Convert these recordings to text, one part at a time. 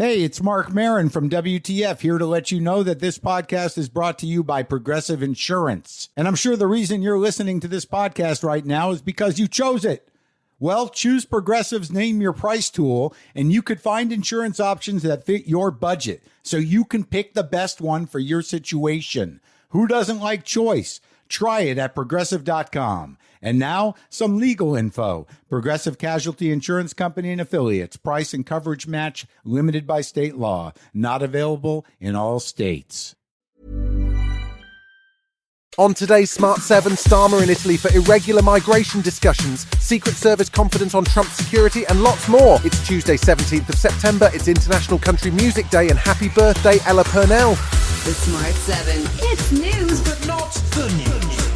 Hey, it's Mark Marin from WTF here to let you know that this podcast is brought to you by Progressive Insurance. And I'm sure the reason you're listening to this podcast right now is because you chose it. Well, choose Progressive's Name Your Price tool, and you could find insurance options that fit your budget, so you can pick the best one for your situation. Who doesn't like choice? Try it at Progressive.com. And now, some legal info. Progressive Casualty Insurance Company and Affiliates. Price and coverage match limited by state law. Not available in all states. On today's Smart 7, Starmer in Italy for irregular migration discussions, Secret Service confidence on Trump's security, and lots more. It's Tuesday, 17th of September. It's International Country Music Day, and happy birthday, Ella Purnell. The Smart 7. It's news, but not the news.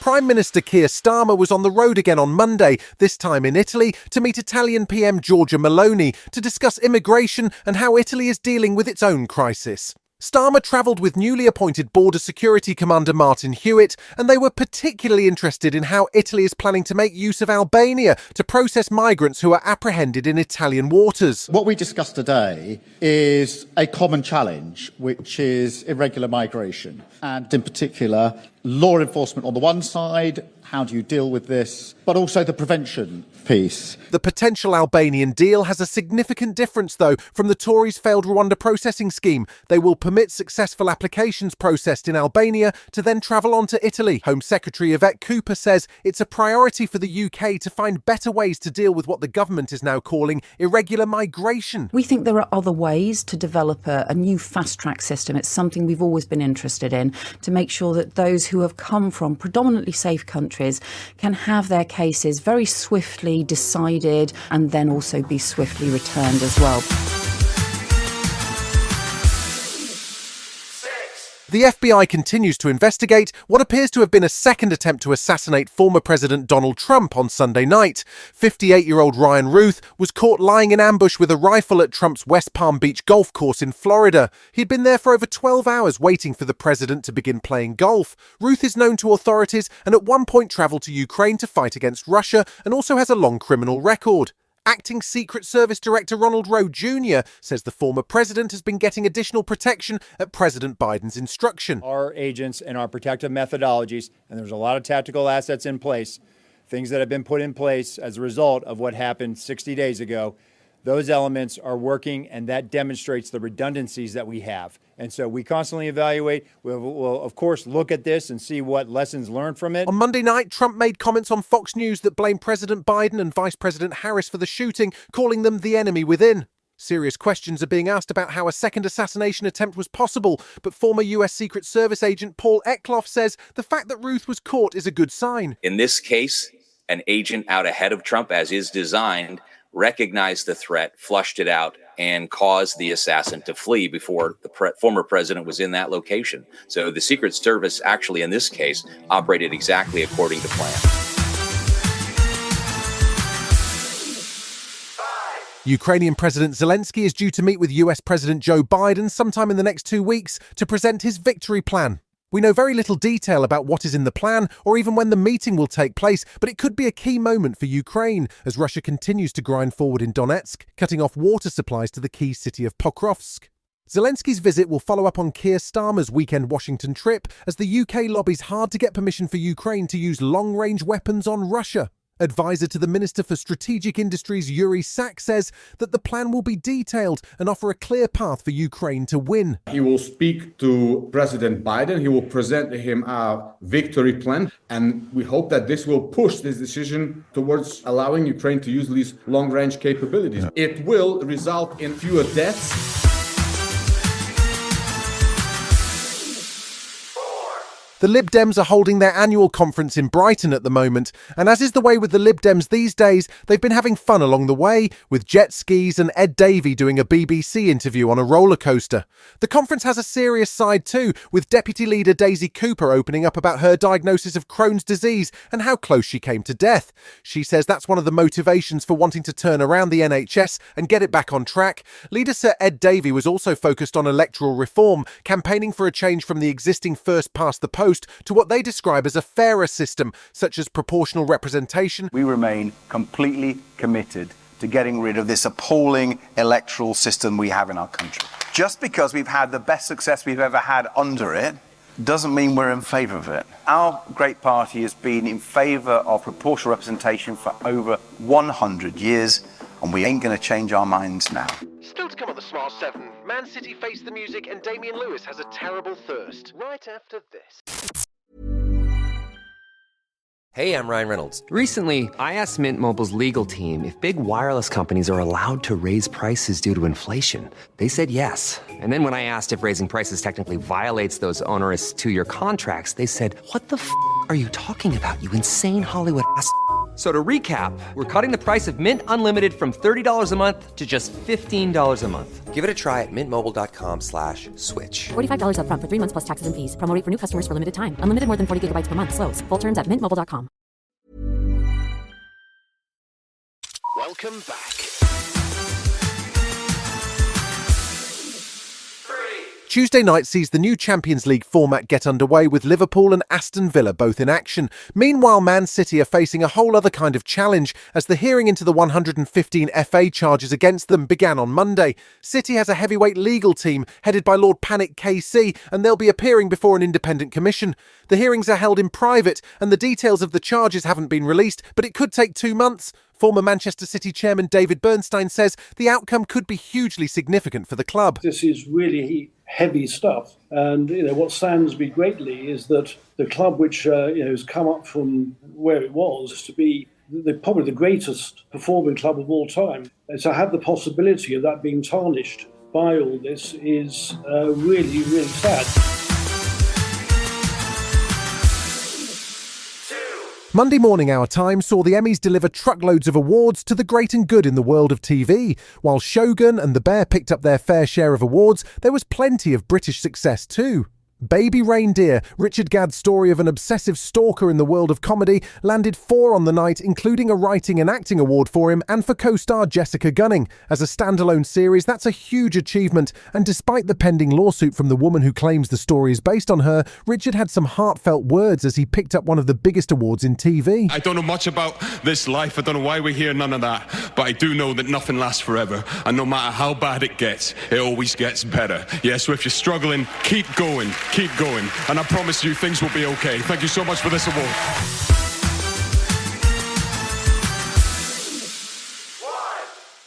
Prime Minister Keir Starmer was on the road again on Monday, this time in Italy, to meet Italian PM Giorgia Meloni to discuss immigration and how Italy is dealing with its own crisis. Starmer travelled with newly appointed Border Security Commander Martin Hewitt, and they were particularly interested in how Italy is planning to make use of Albania to process migrants who are apprehended in Italian waters. What we discussed today is a common challenge, which is irregular migration, and in particular, law enforcement on the one side. How do you deal with this? But also the prevention piece. The potential Albanian deal has a significant difference, though, from the Tories' failed Rwanda processing scheme. They will permit successful applications processed in Albania to then travel on to Italy. Home Secretary Yvette Cooper says it's a priority for the UK to find better ways to deal with what the government is now calling irregular migration. We think there are other ways to develop a new fast-track system. It's something we've always been interested in, to make sure that those who have come from predominantly safe countries can have their cases very swiftly decided and then also be swiftly returned as well. The FBI continues to investigate what appears to have been a second attempt to assassinate former President Donald Trump on Sunday night. 58-year-old Ryan Ruth was caught lying in ambush with a rifle at Trump's West Palm Beach golf course in Florida. He'd been there for over 12 hours waiting for the president to begin playing golf. Ruth is known to authorities and at one point travelled to Ukraine to fight against Russia and also has a long criminal record. Acting Secret Service Director Ronald Rowe Jr. says the former president has been getting additional protection at President Biden's instruction. Our agents and our protective methodologies, and there's a lot of tactical assets in place, things that have been put in place as a result of what happened 60 days ago, those elements are working, and that demonstrates the redundancies that we have. And so we constantly evaluate. We'll, of course, look at this and see what lessons learned from it. On Monday night, Trump made comments on Fox News that blamed President Biden and Vice President Harris for the shooting, calling them the enemy within. Serious questions are being asked about how a second assassination attempt was possible, but former US Secret Service agent Paul Eckloff says the fact that Ruth was caught is a good sign. In this case, an agent out ahead of Trump, as is designed, recognized the threat, flushed it out, and caused the assassin to flee before the former president was in that location. So the Secret Service actually, in this case, operated exactly according to plan. Ukrainian President Zelensky is due to meet with US President Joe Biden sometime in the next 2 weeks to present his victory plan. We know very little detail about what is in the plan or even when the meeting will take place, but it could be a key moment for Ukraine as Russia continues to grind forward in Donetsk, cutting off water supplies to the key city of Pokrovsk. Zelensky's visit will follow up on Keir Starmer's weekend Washington trip as the UK lobbies hard to get permission for Ukraine to use long-range weapons on Russia. Advisor to the Minister for Strategic Industries Yuri Sak says that the plan will be detailed and offer a clear path for Ukraine to win. He will speak to President Biden. He will present to him a victory plan. And we hope that this will push this decision towards allowing Ukraine to use these long-range capabilities. It will result in fewer deaths. The Lib Dems are holding their annual conference in Brighton at the moment, and as is the way with the Lib Dems these days, they've been having fun along the way, with jet skis and Ed Davey doing a BBC interview on a roller coaster. The conference has a serious side too, with Deputy Leader Daisy Cooper opening up about her diagnosis of Crohn's disease and how close she came to death. She says that's one of the motivations for wanting to turn around the NHS and get it back on track. Leader Sir Ed Davey was also focused on electoral reform, campaigning for a change from the existing first past the post most to what they describe as a fairer system, such as proportional representation. We remain completely committed to getting rid of this appalling electoral system we have in our country. Just because we've had the best success we've ever had under it doesn't mean we're in favour of it. Our great party has been in favour of proportional representation for over 100 years, and we ain't going to change our minds now. Still to come on the Smart 7, Man City face the music and Damian Lewis has a terrible thirst. Right after this. Hey, I'm Ryan Reynolds. Recently, I asked Mint Mobile's legal team if big wireless companies are allowed to raise prices due to inflation. They said yes. And then when I asked if raising prices technically violates those onerous 2-year contracts, they said, "What the f*** are you talking about, you insane Hollywood ass?" So to recap, we're cutting the price of Mint Unlimited from $30 a month to just $15 a month. Give it a try at mintmobile.com/switch. $45 up front for 3 months plus taxes and fees. Promo rate for new customers for limited time. Unlimited more than 40 gigabytes per month. Slows full terms at mintmobile.com. Welcome back. Tuesday night sees the new Champions League format get underway with Liverpool and Aston Villa both in action. Meanwhile, Man City are facing a whole other kind of challenge as the hearing into the 115 FA charges against them began on Monday. City has a heavyweight legal team headed by Lord Panic KC, and they'll be appearing before an independent commission. The hearings are held in private and the details of the charges haven't been released, but it could take 2 months. Former Manchester City chairman David Bernstein says the outcome could be hugely significant for the club. This is really heavy stuff, and what saddens me greatly is that the club, which has come up from where it was to be probably the greatest performing club of all time, to have the possibility of that being tarnished by all this is really, really sad. Monday morning our time saw the Emmys deliver truckloads of awards to the great and good in the world of TV. While Shogun and The Bear picked up their fair share of awards, there was plenty of British success too. Baby Reindeer, Richard Gadd's story of an obsessive stalker in the world of comedy, landed 4 on the night, including a writing and acting award for him and for co-star Jessica Gunning. As a standalone series, that's a huge achievement, and despite the pending lawsuit from the woman who claims the story is based on her, Richard had some heartfelt words as he picked up one of the biggest awards in TV. I don't know much about this life, I don't know why we're here, none of that, but I do know that nothing lasts forever, and no matter how bad it gets, it always gets better. Yeah, so if you're struggling, keep going, and I promise you things will be okay. Thank you so much for this award.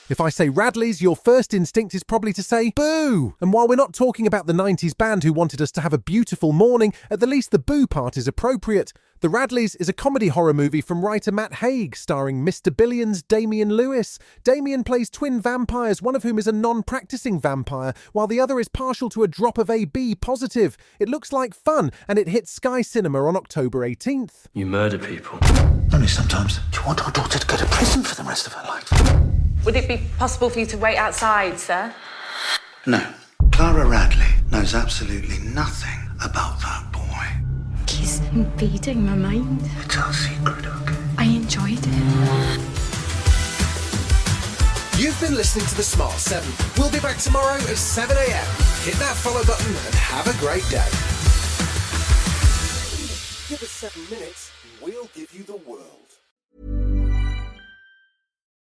If I say Radleys, your first instinct is probably to say boo. And while we're not talking about the 90s band who wanted us to have a beautiful morning, at the least the boo part is appropriate. The Radleys is a comedy horror movie from writer Matt Haig, starring Mr. Billions' Damian Lewis. Damian plays twin vampires, one of whom is a non-practicing vampire, while the other is partial to a drop of AB positive. It looks like fun, and it hits Sky Cinema on October 18th. You murder people. Only sometimes. Do you want our daughter to go to prison for the rest of her life? Would it be possible for you to wait outside, sir? No. Clara Radley knows absolutely nothing about that boy. He's invading my mind. It's our secret, okay? I enjoyed it. You've been listening to The Smart 7. We'll be back tomorrow at 7 a.m. Hit that follow button and have a great day. Give us 7 minutes and we'll give you the world.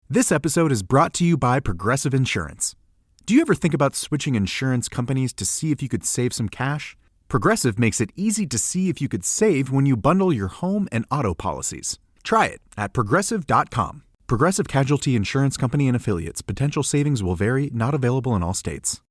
This episode is brought to you by Progressive Insurance. Do you ever think about switching insurance companies to see if you could save some cash? Progressive makes it easy to see if you could save when you bundle your home and auto policies. Try it at Progressive.com. Progressive Casualty Insurance Company and Affiliates. Potential savings will vary, not available in all states.